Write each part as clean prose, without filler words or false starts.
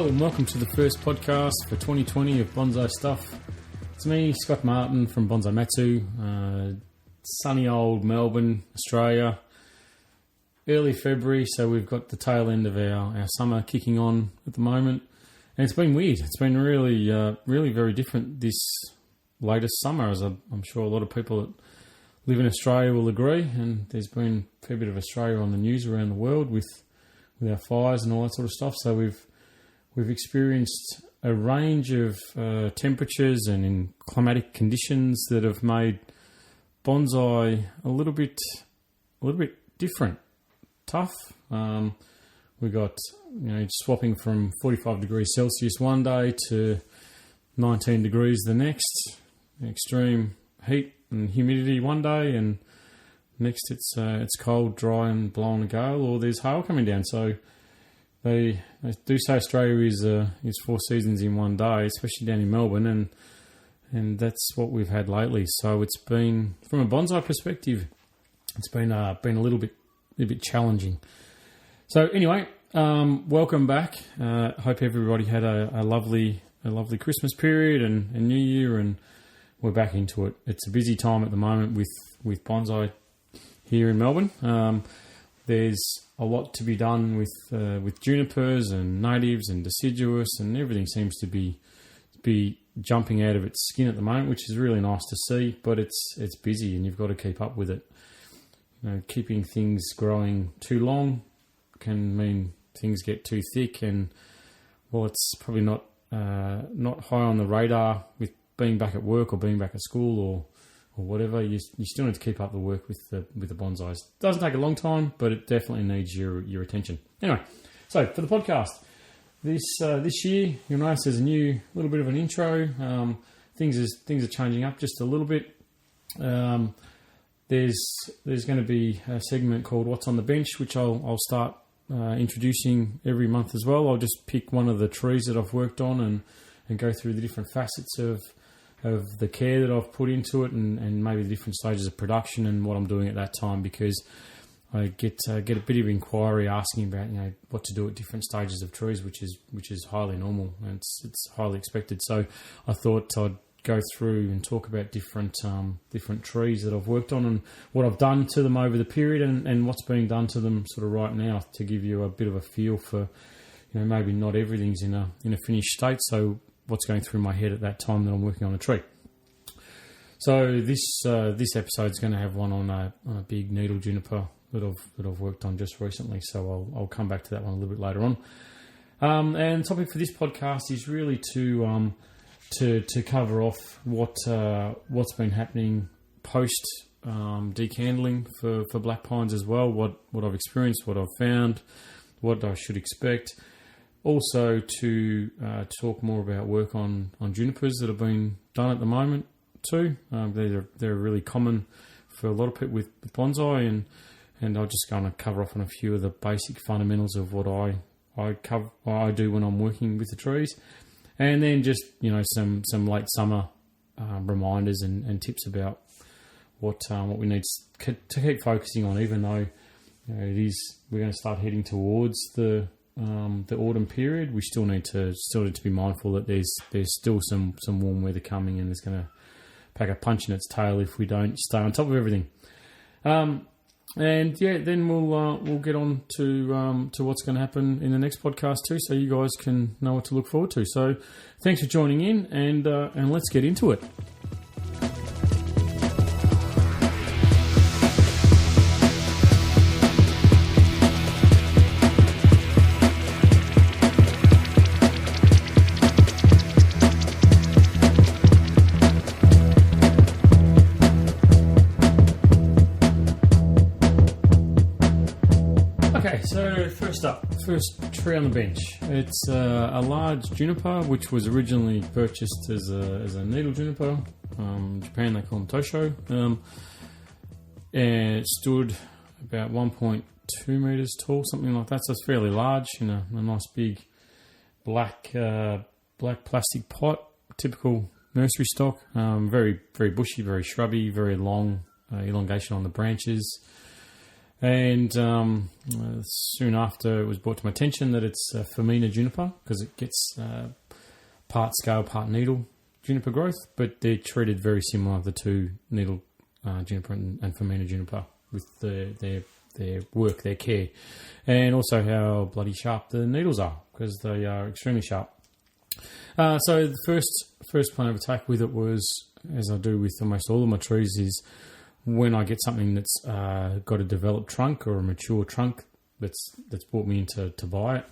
and welcome to the first podcast for 2020 of Bonsai Stuff. It's me, Scott Martin from Bonsai Matsu, sunny old Melbourne, Australia. Early February, so we've got the tail end of our summer kicking on at the moment. And it's been weird. It's been really very different this latest summer, as I'm sure a lot of people that live in Australia will agree. And there's been a fair bit of Australia on the news around the world with our fires and all that sort of stuff. So we've experienced a range of temperatures and in climatic conditions that have made bonsai a little bit different, tough. We got swapping from 45 degrees Celsius one day to 19 degrees the next. Extreme heat and humidity one day, and next it's cold, dry, and blowing a gale, or there's hail coming down. So they do say Australia is four seasons in one day, especially down in Melbourne, and that's what we've had lately. So it's been, from a bonsai perspective, it's been a little bit challenging. So anyway, welcome back. Hope everybody had a lovely Christmas period and New Year, and we're back into it. It's a busy time at the moment with bonsai here in Melbourne. There's a lot to be done with junipers and natives and deciduous, and everything seems to be jumping out of its skin at the moment, which is really nice to see. But it's busy, and you've got to keep up with it. Keeping things growing too long can mean things get too thick, and well, it's probably not high on the radar with being back at work or being back at school or whatever. You still need to keep up the work with the bonsais. It doesn't take a long time, but it definitely needs your attention. Anyway, so for the podcast this year, you'll notice there's a little bit of an intro. Things are changing up just a little bit. There's going to be a segment called What's on the Bench, which I'll start introducing every month as well. I'll just pick one of the trees that I've worked on and go through the different facets of the care that I've put into it, and maybe the different stages of production and what I'm doing at that time, because I get a bit of inquiry asking about what to do at different stages of trees, which is highly normal and it's highly expected. So I thought I'd go through and talk about different trees that I've worked on and what I've done to them over the period and what's being done to them sort of right now, to give you a bit of a feel for maybe not everything's in a finished state. So what's going through my head at that time that I'm working on a tree. So this episode is going to have one on a big needle juniper that I've worked on just recently. So I'll come back to that one a little bit later on. And the topic for this podcast is really to cover off what's been happening post decandling for black pines as well. What I've experienced, what I've found, what I should expect. Also to talk more about work on junipers that have been done at the moment too. They're really common for a lot of people with bonsai, and I'll just going to cover off on a few of the basic fundamentals of what I do when I'm working with the trees, and then just some late summer reminders and tips about what we need to keep focusing on, even though we're going to start heading towards the autumn period. We still need to be mindful that there's still some warm weather coming, and it's going to pack a punch in its tail if we don't stay on top of everything. Then we'll get on to what's going to happen in the next podcast too, so you guys can know what to look forward to. So thanks for joining in, and let's get into it. So first tree on the bench. It's a large juniper, which was originally purchased as a needle juniper. In Japan they call them tosho. And it stood about 1.2 meters tall, something like that. So it's fairly large in a nice big black plastic pot, typical nursery stock. Very very bushy, very shrubby, very long elongation on the branches. And soon after, it was brought to my attention that it's a Femina Juniper, because it gets part scale, part needle juniper growth, but they're treated very similar, the two, Needle Juniper and Femina Juniper, with their work, their care, and also how bloody sharp the needles are, because they are extremely sharp. So the first plan of attack with it was, as I do with almost all of my trees, is when I get something that's got a developed trunk or a mature trunk that's brought me into to buy it,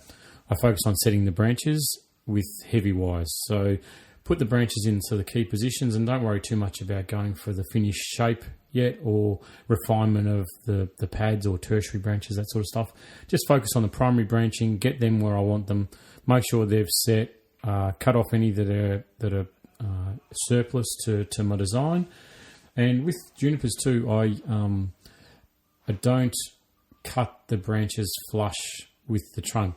I focus on setting the branches with heavy wires. So put the branches into the key positions and don't worry too much about going for the finished shape yet or refinement of the pads or tertiary branches, that sort of stuff. Just focus on the primary branching, get them where I want them, make sure they've set, cut off any that are surplus to my design. And with junipers too, I don't cut the branches flush with the trunk,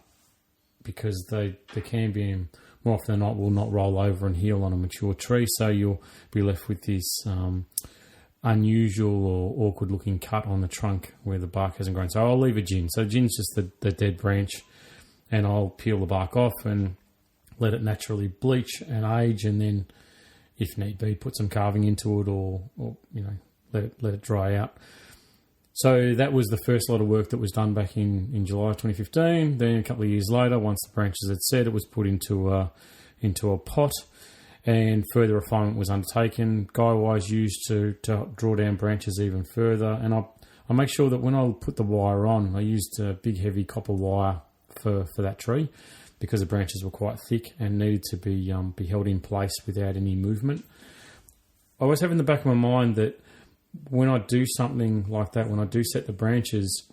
because the cambium more often than not will not roll over and heal on a mature tree, so you'll be left with this unusual or awkward looking cut on the trunk where the bark hasn't grown. So I'll leave a gin. So gin's just the dead branch, and I'll peel the bark off and let it naturally bleach and age, and then if need be, put some carving into it, or let it dry out. So that was the first lot of work that was done back in July 2015. Then a couple of years later, once the branches had set, it was put into a pot, and further refinement was undertaken. Guy wires used to draw down branches even further, and I make sure that when I put the wire on, I used a big heavy copper wire for that tree, because the branches were quite thick and needed to be held in place without any movement. I always have in the back of my mind that when I do something like that, when I do set the branches,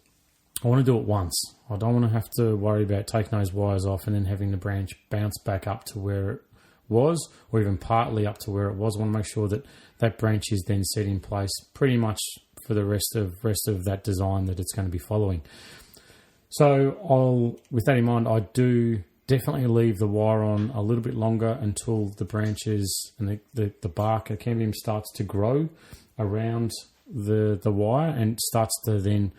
I want to do it once. I don't want to have to worry about taking those wires off and then having the branch bounce back up to where it was, or even partly up to where it was. I want to make sure that that branch is then set in place pretty much for the rest of that design that it's going to be following. So with that in mind, I do definitely leave the wire on a little bit longer until the branches and the bark, the cambium, starts to grow around the wire, and starts to then,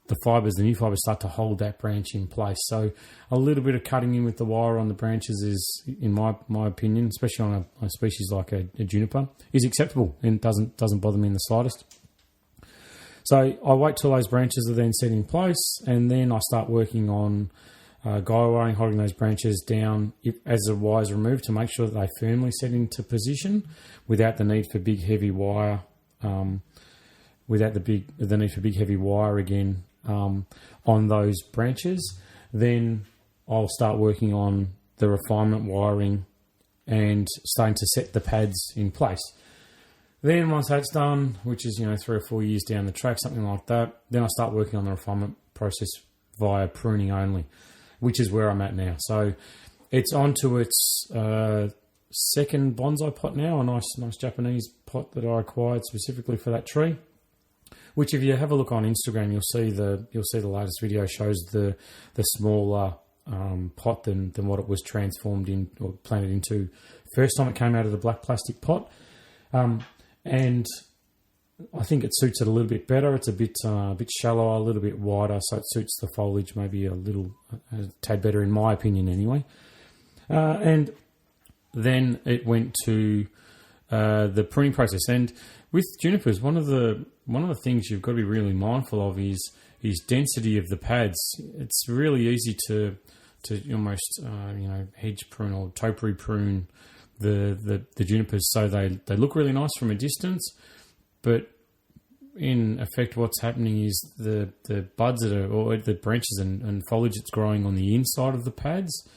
the new fibers start to hold that branch in place. So a little bit of cutting in with the wire on the branches is, in my opinion, especially on a species like a juniper, is acceptable and doesn't bother me in the slightest. So I wait till those branches are then set in place, and then I start working on guy wiring, holding those branches down as the wire's removed, to make sure that they firmly set into position without the need for big heavy wire, without the need for big heavy wire again on those branches. Then I'll start working on the refinement wiring and starting to set the pads in place. Then once that's done, which is 3 or 4 years down the track, something like that, then I start working on the refinement process via pruning only, which is where I'm at now. So it's onto its second bonsai pot now, a nice Japanese pot that I acquired specifically for that tree. Which, if you have a look on Instagram, you'll see the latest video shows the smaller pot than what it was transformed in or planted into first time it came out of the black plastic pot. And I think it suits it a little bit better. It's a bit shallower, a little bit wider, so it suits the foliage maybe a tad better, in my opinion, anyway. And then it went to the pruning process. And with junipers, one of the things you've got to be really mindful of is density of the pads. It's really easy to almost hedge prune or topiary prune the junipers, so they look really nice from a distance, but in effect what's happening is the buds or the branches and foliage that's growing on the inside of the pads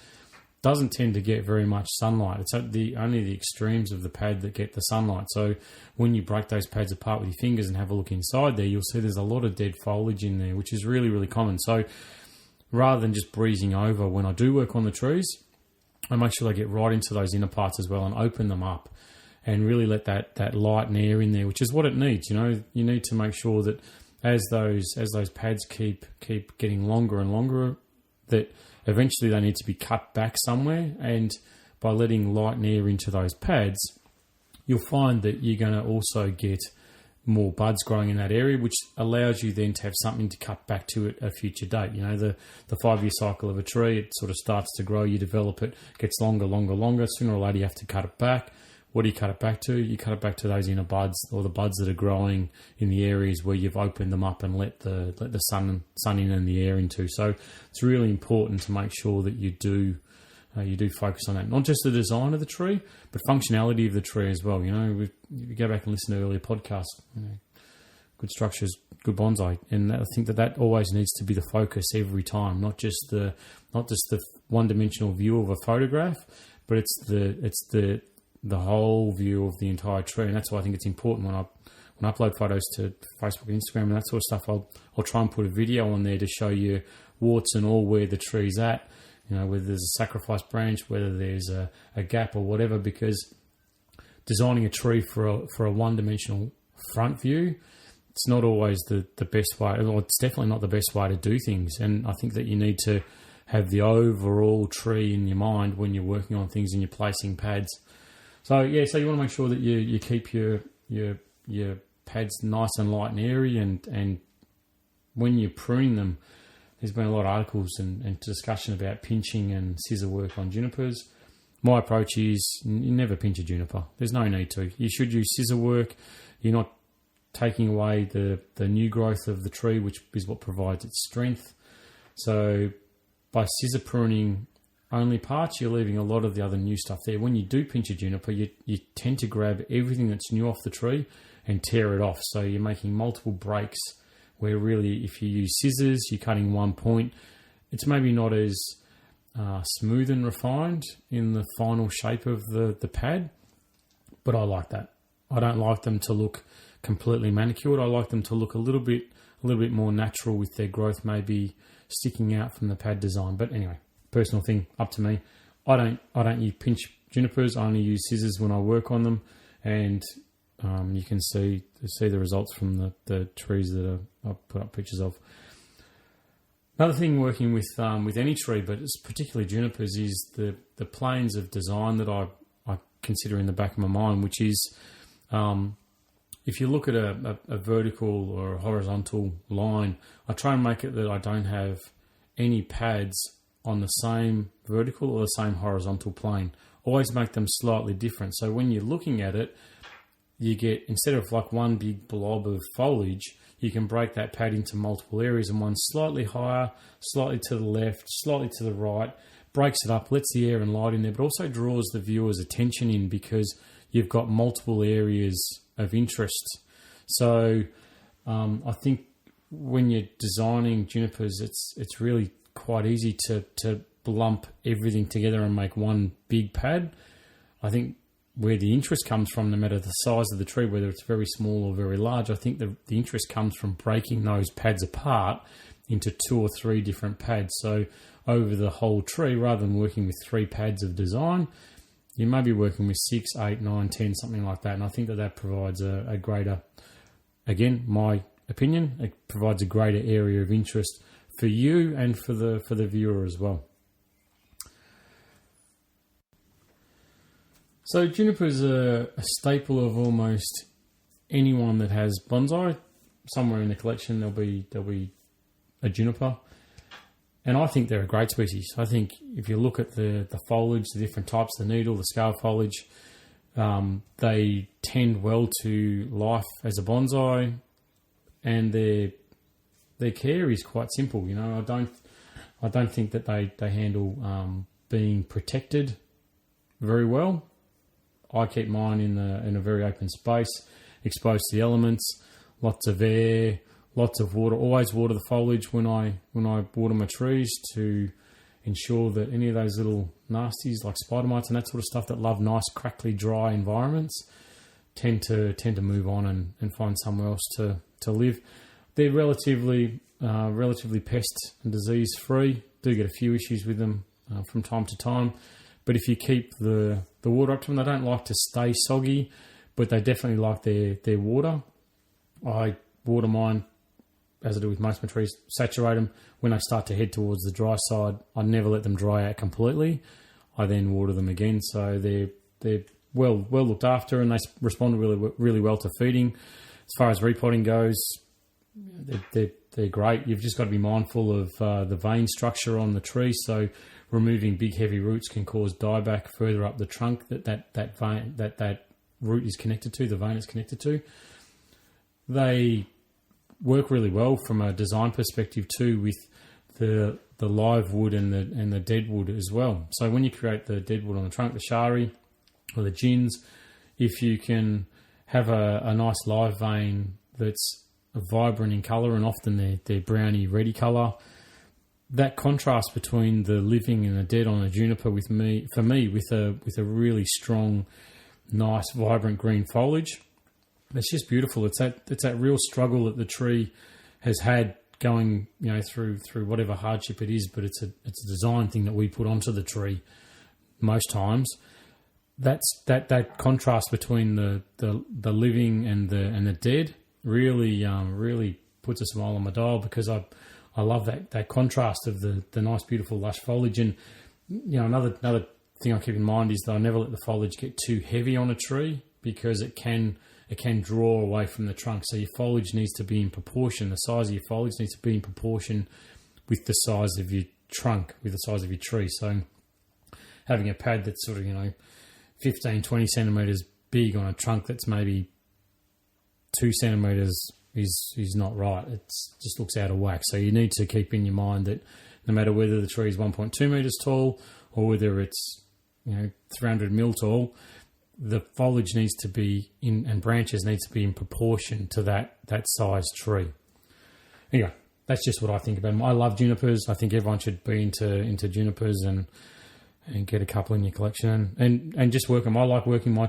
doesn't tend to get very much sunlight. It's only the extremes of the pad that get the sunlight. So when you break those pads apart with your fingers and have a look inside there, you'll see there's a lot of dead foliage in there, which is really, really common. So rather than just breezing over when I do work on the trees, I make sure I get right into those inner parts as well and open them up and really let that light and air in there, which is what it needs. You need to make sure that as those pads keep getting longer and longer, that eventually they need to be cut back somewhere, and by letting light and air into those pads, you'll find that you're going to also get more buds growing in that area, which allows you then to have something to cut back to at a future date. You know, the 5-year cycle of a tree, it sort of starts to grow, you develop it, gets longer. Sooner or later you have to cut it back. What do you cut it back to? You cut it back to those inner buds, or the buds that are growing in the areas where you've opened them up and let the sun in and the air into. So it's really important to make sure that you do focus on that. Not just the design of the tree, but functionality of the tree as well. You know, if you go back and listen to earlier podcasts, you know, good structures, good bonsai, and I think that always needs to be the focus every time. Not just the one-dimensional view of a photograph, but it's the whole view of the entire tree. And that's why I think it's important when I upload photos to Facebook and Instagram and that sort of stuff, I'll try and put a video on there to show you warts and all where the tree's at. You know, whether there's a sacrifice branch, whether there's a gap or whatever, because designing a tree for a one-dimensional front view, it's not always the best way. Well, it's definitely not the best way to do things. And I think that you need to have the overall tree in your mind when you're working on things and you're placing pads. So you want to make sure that you keep your pads nice and light and airy, and when you prune them, there's been a lot of articles and discussion about pinching and scissor work on junipers. My approach is you never pinch a juniper. There's no need to. You should use scissor work. You're not taking away the new growth of the tree, which is what provides its strength. So by scissor pruning only parts, you're leaving a lot of the other new stuff there. When you do pinch a juniper, you tend to grab everything that's new off the tree and tear it off. So you're making multiple breaks, where really if you use scissors, you're cutting one point. It's maybe not as smooth and refined in the final shape of the pad, but I like that. I don't like them to look completely manicured. I like them to look a little bit more natural, with their growth maybe sticking out from the pad design. But anyway, personal thing, up to me. I don't use pinch junipers. I only use scissors when I work on them, and you can see the results from the trees that I've put up pictures of. Another thing working with any tree, but it's particularly junipers, is the planes of design that I consider in the back of my mind, which is if you look at a vertical or a horizontal line, I try and make it that I don't have any pads on the same vertical or the same horizontal plane. Always make them slightly different. So when you're looking at it, you get, instead of like one big blob of foliage, you can break that pad into multiple areas, and one slightly higher, slightly to the left, slightly to the right, breaks it up, lets the air and light in there, but also draws the viewer's attention in because you've got multiple areas of interest. So I think when you're designing junipers, it's really quite easy to lump everything together and make one big pad. I think where the interest comes from, no matter the size of the tree, whether it's very small or very large, I think the interest comes from breaking those pads apart into 2 or 3 different pads. So over the whole tree, rather than working with 3 pads of design, you may be working with 6, 8, 9, 10, something like that. And I think that provides a greater, again, my opinion, it provides a greater area of interest for you and for the viewer as well. So junipers are a staple of almost anyone that has bonsai. Somewhere in the collection there'll be a juniper, and I think they're a great species. I think if you look at the foliage, the different types, the needle, the scale foliage, they tend well to life as a bonsai, and their care is quite simple. You know, I don't think that they handle being protected very well. I keep mine in a very open space, exposed to the elements, lots of air, lots of water. Always water the foliage when I water my trees to ensure that any of those little nasties like spider mites and that sort of stuff that love nice, crackly, dry environments tend to move on and find somewhere else to live. They're relatively pest and disease free. Do get a few issues with them from time to time. But if you keep the water up to them, they don't like to stay soggy, but they definitely like their water. I water mine, as I do with most of my trees, saturate them. When they start to head towards the dry side, I never let them dry out completely. I then water them again. So they're well looked after, and they respond really well to feeding. As far as repotting goes, they're great. You've just got to be mindful of the vein structure on the tree. So removing big heavy roots can cause dieback further up the trunk that root is connected to, the vein is connected to. They work really well from a design perspective too, with the live wood and the dead wood as well. So when you create the dead wood on the trunk, the shari or the gins, if you can have a nice live vein that's vibrant in colour, and often they're browny reddy colour, that contrast between the living and the dead on a juniper with a really strong, nice, vibrant green foliage, it's just beautiful. It's that real struggle that the tree has had going, through whatever hardship it is, but it's a design thing that we put onto the tree most times. That contrast between the living and the dead really puts a smile on my dial, because I love that contrast of the nice, beautiful, lush foliage. And another thing I keep in mind is that I never let the foliage get too heavy on a tree, because it can draw away from the trunk. So your foliage needs to be in proportion. The size of your foliage needs to be in proportion with the size of your trunk, with the size of your tree. So having a pad that's sort of 15, 20 centimetres big on a trunk that's maybe 2 centimetres is not right. It just looks out of whack. So you need to keep in your mind that no matter whether the tree is 1.2 metres tall or whether it's 300 mil tall, the foliage needs to be in, and branches need to be in proportion to that size tree. Anyway, that's just what I think about them. I love junipers. I think everyone should be into junipers and get a couple in your collection and just work them. I like working my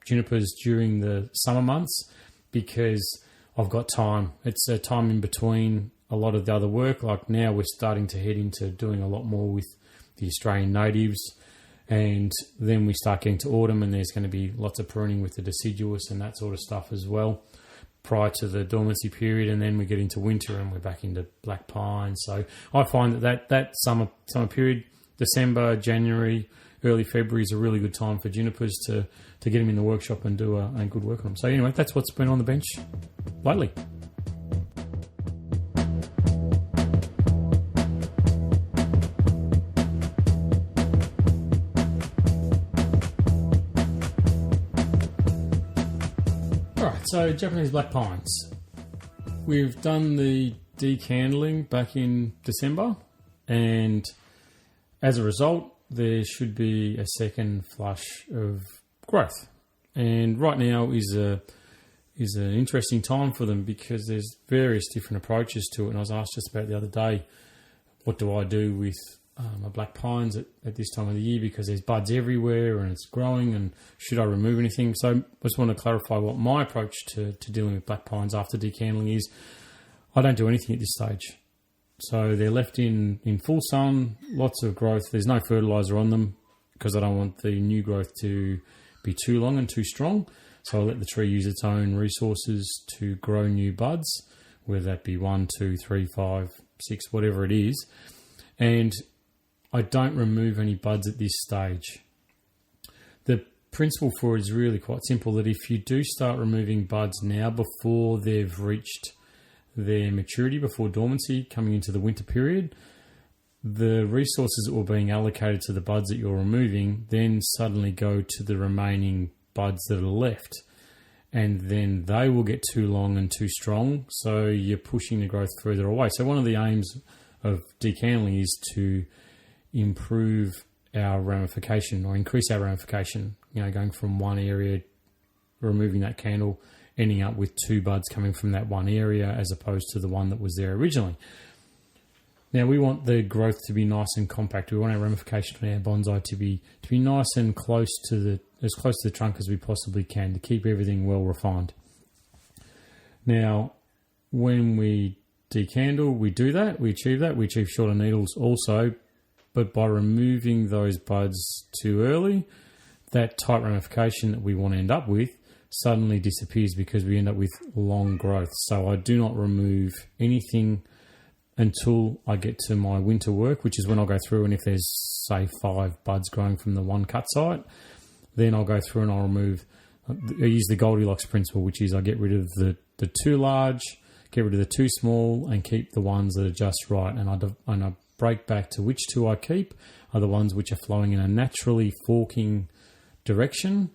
junipers during the summer months, because I've got time. It's a time in between a lot of the other work. Like now we're starting to head into doing a lot more with the Australian natives, and then we start getting to autumn, and there's going to be lots of pruning with the deciduous and that sort of stuff as well prior to the dormancy period. And then we get into winter and we're back into black pine. So I find that summer period, December, January, early February, is a really good time for junipers to get them in the workshop and do a good work on them. So anyway, that's what's been on the bench lately. Alright, so Japanese black pines. We've done the decandling back in December, and as a result, there should be a second flush of growth. And right now is an interesting time for them, because there's various different approaches to it. And I was asked just about the other day, what do I do with my black pines at this time of the year, because there's buds everywhere and it's growing, and should I remove anything? So I just want to clarify what my approach to dealing with black pines after decandling is. I don't do anything at this stage. So they're left in full sun, lots of growth. There's no fertiliser on them, because I don't want the new growth to be too long and too strong. So I let the tree use its own resources to grow new buds, whether that be 1, 2, 3, 5, 6, whatever it is. And I don't remove any buds at this stage. The principle for it is really quite simple, that if you do start removing buds now before they've reached their maturity, before dormancy coming into the winter period, the resources that were being allocated to the buds that you're removing then suddenly go to the remaining buds that are left, and then they will get too long and too strong, so you're pushing the growth further away. So one of the aims of decandling is to improve our ramification, or increase our ramification, going from one area, removing that candle, ending up with 2 buds coming from that one area as opposed to the one that was there originally. Now we want the growth to be nice and compact. We want our ramification on our bonsai to be nice and as close to the trunk as we possibly can, to keep everything well refined. Now, when we decandle, we do that, we achieve shorter needles also, but by removing those buds too early, that tight ramification that we want to end up with suddenly disappears, because we end up with long growth. So I do not remove anything until I get to my winter work, which is when I'll go through, and if there's, say, 5 buds growing from the one cut site, then I'll go through and I'll remove, I use the Goldilocks principle, which is I get rid of the the too large, get rid of the too small, and keep the ones that are just right. And I break back to which two I keep are the ones which are flowing in a naturally forking direction.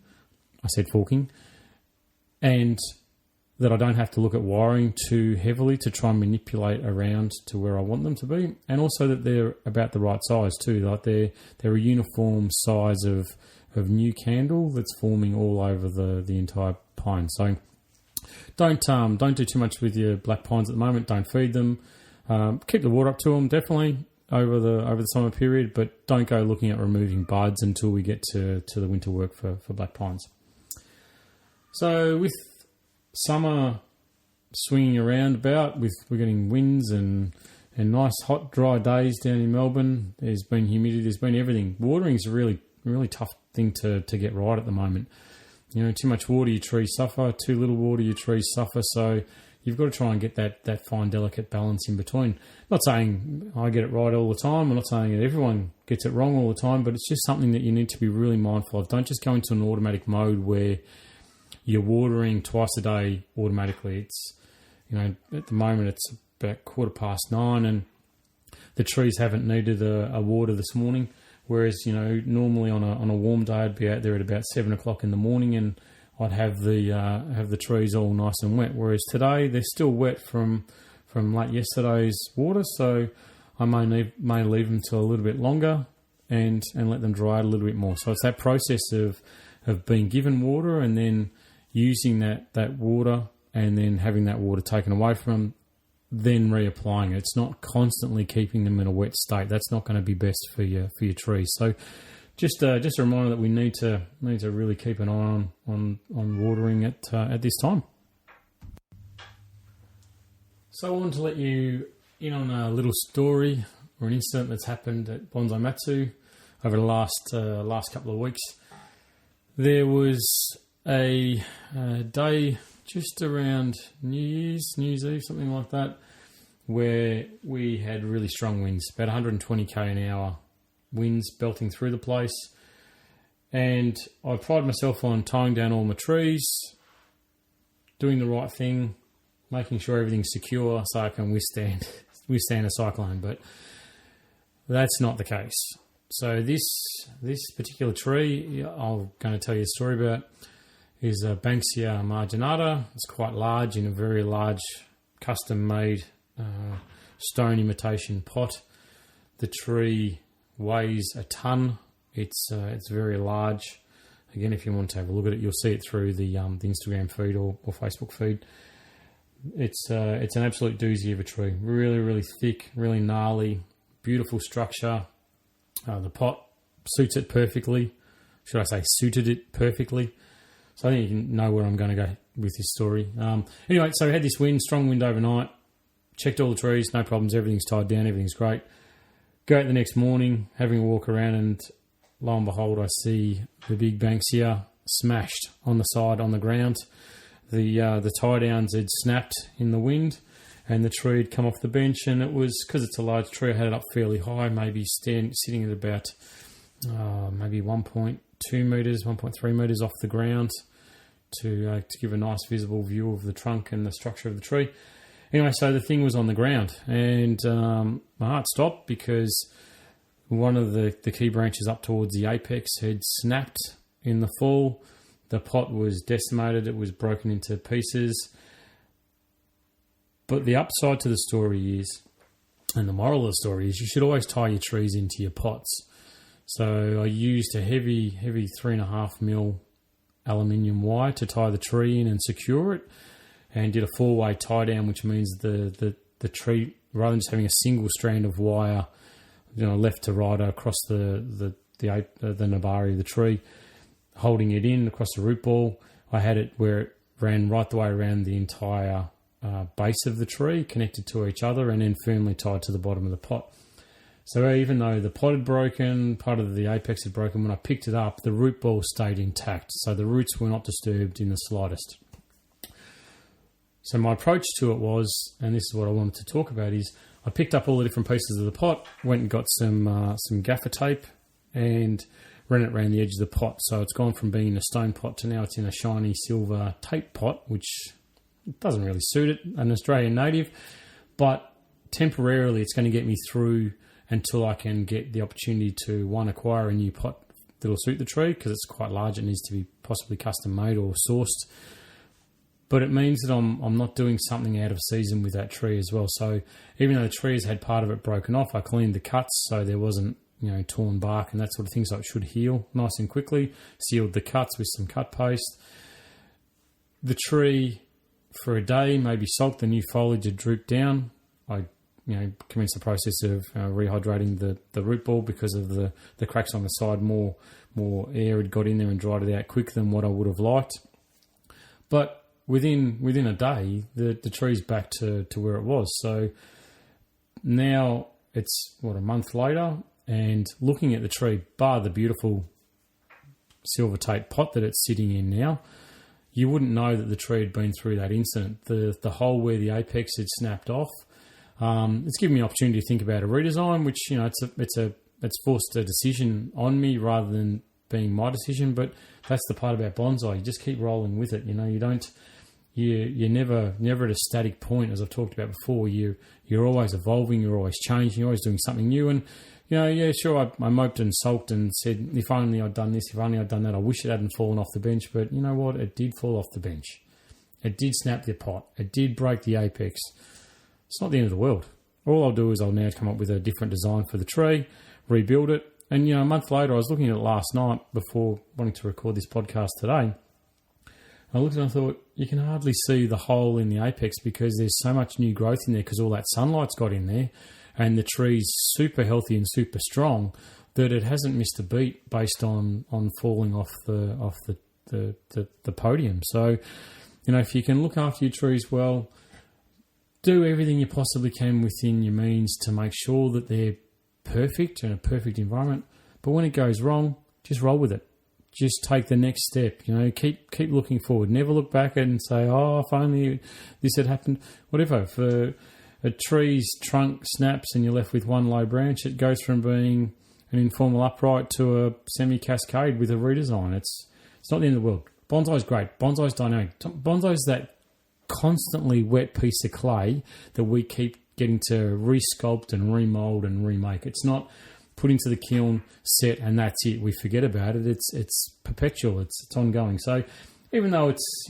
I said forking. And that I don't have to look at wiring too heavily to try and manipulate around to where I want them to be. And also that they're about the right size too. Like they're a uniform size of new candle that's forming all over the entire pine. So don't do too much with your black pines at the moment. Don't feed them. Keep the water up to them definitely over the summer period, but don't go looking at removing buds until we get to the winter work for black pines. So with summer swinging around about, we're getting winds and nice hot dry days down in Melbourne. There's been humidity, there's been everything. Watering is a really tough thing to get right at the moment. You know, too much water, your trees suffer. Too little water, your trees suffer. So you've got to try and get that fine, delicate balance in between. Not saying I get it right all the time. I'm not saying that everyone gets it wrong all the time, but it's just something that you need to be really mindful of. Don't just go into an automatic mode where you're watering twice a day automatically. It's, you know, at the moment it's about 9:15 and the trees haven't needed a water this morning. Whereas, you know, normally on a warm day I'd be out there at about 7 o'clock in the morning and I'd have the trees all nice and wet. Whereas today they're still wet from late yesterday's water, so I may leave them till a little bit longer and let them dry out a little bit more. So it's that process of being given water and then using that water and then having that water taken away from them, then reapplying it. It's not constantly keeping them in a wet state. That's not going to be best for your trees. So just a reminder that we need to really keep an eye on watering at this time. So I wanted to let you in on a little story or an incident that's happened at Bonsai Matsu over the last couple of weeks. There was a day just around New Year's Eve, something like that, where we had really strong winds, about 120 km an hour winds belting through the place. And I pride myself on towing down all my trees, doing the right thing, making sure everything's secure so I can withstand a cyclone. But that's not the case. So this particular tree I'm going to tell you a story about is a Banksia marginata. It's quite large in a very large custom-made stone imitation pot. The tree weighs a ton. It's very large. Again, if you want to have a look at it, you'll see it through the Instagram feed or Facebook feed. It's an absolute doozy of a tree. Really, really thick, really gnarly, beautiful structure. The pot suits it perfectly. Should I say suited it perfectly? So I think you can know where I'm going to go with this story. Anyway, so we had this wind, strong wind overnight. Checked all the trees, no problems. Everything's tied down. Everything's great. Go out the next morning, having a walk around, and lo and behold, I see the big Banksia smashed on the side, on the ground. The tie downs had snapped in the wind, and the tree had come off the bench. And it was, because it's a large tree, I had it up fairly high, maybe sitting at about maybe 1.2 metres, 1.3 metres off the ground to give a nice visible view of the trunk and the structure of the tree. Anyway, so the thing was on the ground, and my heart stopped because one of the key branches up towards the apex had snapped in the fall. The pot was decimated. It was broken into pieces. But the upside to the story is, and the moral of the story is, you should always tie your trees into your pots. So I used a heavy 3.5mm aluminium wire to tie the tree in and secure it, and did a 4-way tie down, which means the tree, rather than just having a single strand of wire, left to right across the nabari of the tree, holding it in across the root ball, I had it where it ran right the way around the entire base of the tree, connected to each other, and then firmly tied to the bottom of the pot. So even though the pot had broken, part of the apex had broken, when I picked it up, the root ball stayed intact. So the roots were not disturbed in the slightest. So my approach to it was, and this is what I wanted to talk about, is I picked up all the different pieces of the pot, went and got some gaffer tape, and ran it around the edge of the pot. So it's gone from being a stone pot to now it's in a shiny silver tape pot, which It doesn't really suit it, an Australian native, but temporarily it's going to get me through until I can get the opportunity to, one, acquire a new pot that'll suit the tree, because it's quite large. It needs to be possibly custom made or sourced. But it means that I'm not doing something out of season with that tree as well. So even though the tree has had part of it broken off, I cleaned the cuts so there wasn't, torn bark and that sort of thing, so it should heal nice and quickly. Sealed the cuts with some cut paste. The tree, for a day, maybe sulked. The new foliage had drooped down. I commenced the process of rehydrating the root ball because of the cracks on the side. More air had got in there and dried it out quicker than what I would have liked. But within a day, the tree's back to where it was. So now it's, a month later, and looking at the tree, bar the beautiful silver tape pot that it's sitting in now, you wouldn't know that the tree had been through that incident. The hole where the apex had snapped off, it's given me an opportunity to think about a redesign, which, it's forced a decision on me rather than being my decision. But that's the part about bonsai. You just keep rolling with it. You're never at a static point, as I've talked about before. You're always evolving, you're always changing, you're always doing something new. And sure, I moped and sulked and said, if only I'd done this, if only I'd done that. I wish it hadn't fallen off the bench. But you know what? It did fall off the bench. It did snap the pot. It did break the apex. It's not the end of the world. All I'll do is I'll now come up with a different design for the tree, rebuild it. And, a month later, I was looking at it last night before wanting to record this podcast today. I looked and I thought, you can hardly see the hole in the apex because there's so much new growth in there because all that sunlight's got in there, and the tree's super healthy and super strong that it hasn't missed a beat based on falling off the podium. So, if you can look after your trees well, do everything you possibly can within your means to make sure that they're perfect in a perfect environment. But when it goes wrong, just roll with it. Just take the next step. Keep looking forward. Never look back and say, "Oh, if only this had happened." Whatever. If a tree's trunk snaps and you're left with one low branch, it goes from being an informal upright to a semi-cascade with a redesign. It's not the end of the world. Bonsai's great. Bonsai's dynamic. Bonsai's that constantly wet piece of clay that we keep getting to resculpt and remold and remake. It's not put into the kiln, set, and that's it. We forget about it. It's perpetual. It's ongoing. So even though it's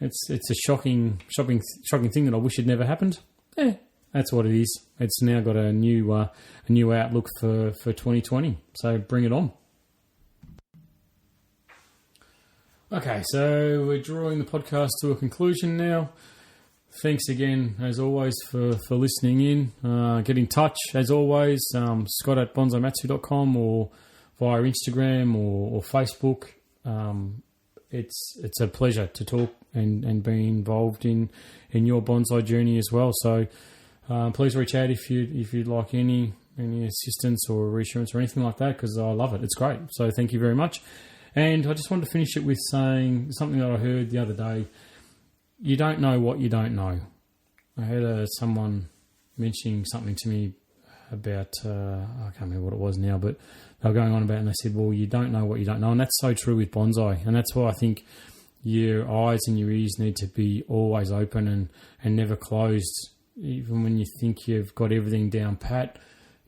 it's a shocking thing that I wish had never happened, that's what it is. It's now got a new outlook for 2020. So bring it on. Okay, so we're drawing the podcast to a conclusion now. Thanks again, as always, for listening in. Get in touch, as always, Scott at bonsaimatsu.com or via Instagram or Facebook. It's a pleasure to talk and be involved in your bonsai journey as well. So please reach out if you'd like any assistance or reassurance or anything like that, because I love it. It's great. So thank you very much. And I just wanted to finish it with saying something that I heard the other day. You don't know what you don't know. I heard someone mentioning something to me about, I can't remember what it was now, but they were going on about it and they said, well, you don't know what you don't know. And that's so true with bonsai. And that's why I think your eyes and your ears need to be always open and never closed. Even when you think you've got everything down pat,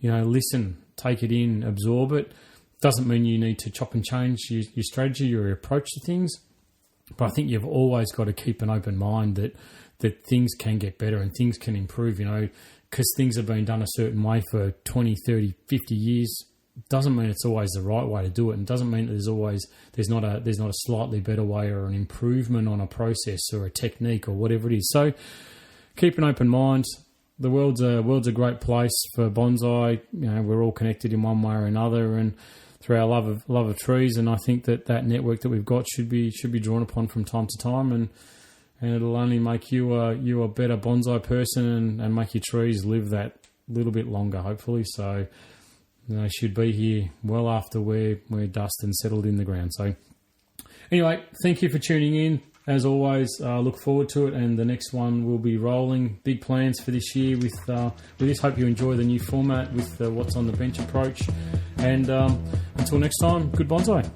listen, take it in, absorb it. Doesn't mean you need to chop and change your strategy or your approach to things. But I think you've always got to keep an open mind that things can get better and things can improve, because things have been done a certain way for 20, 30, 50 years. Doesn't mean it's always the right way to do it, and doesn't mean that there's not a slightly better way or an improvement on a process or a technique or whatever it is. So keep an open mind. The world's a great place for bonsai. We're all connected in one way or another, and through our love of trees, and I think that network that we've got should be drawn upon from time to time, and it'll only make you a better bonsai person and make your trees live that little bit longer, hopefully. So they should be here well after we're dust and settled in the ground. So anyway, thank you for tuning in. As always, look forward to it, and the next one will be rolling. Big plans for this year with this. Hope you enjoy the new format with the what's on the bench approach. And until next time, good bonsai.